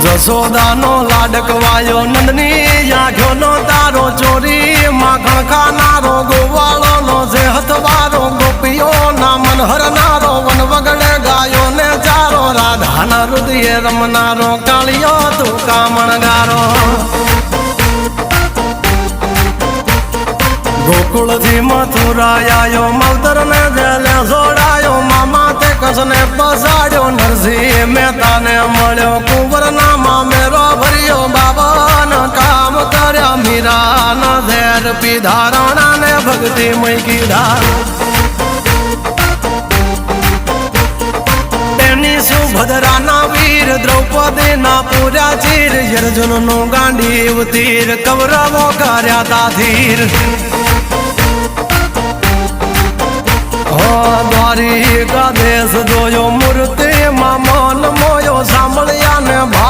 જસોદાનો લાડકવાયો નંદની આંખોનો તારો ચોરી માખણ ખાનારો ગોવાળોનો જે હથવારો ગોપીઓના મન હરનારો વન વગડે ગાયો ને ચારો રાધાના હૃદયે રમનારો કાળિયો તું કામણગારો ગોકુળથી મથુરા આયો માવતર ને જેલે જોડાયો મામા તે કસને પસાડ્યો નરસિંહ મહેતાને મળ્યો કુંવરના મામેરો ભર્યો બાબાના કામ કર્યા મીરાના ઝેર પીધા રાણાને ભક્તિ મય કીધા એની સુભદ્રાના વીર દ્રૌપદીના પૂર્યા ચીર અર્જુનનું ગાંડીવ તીર કૌરવો કર્યા તાધીર દ્વારિકા દેશ જોયો મૂર્તિમાં મન મોયો સાંભળ્યા ને ભાલ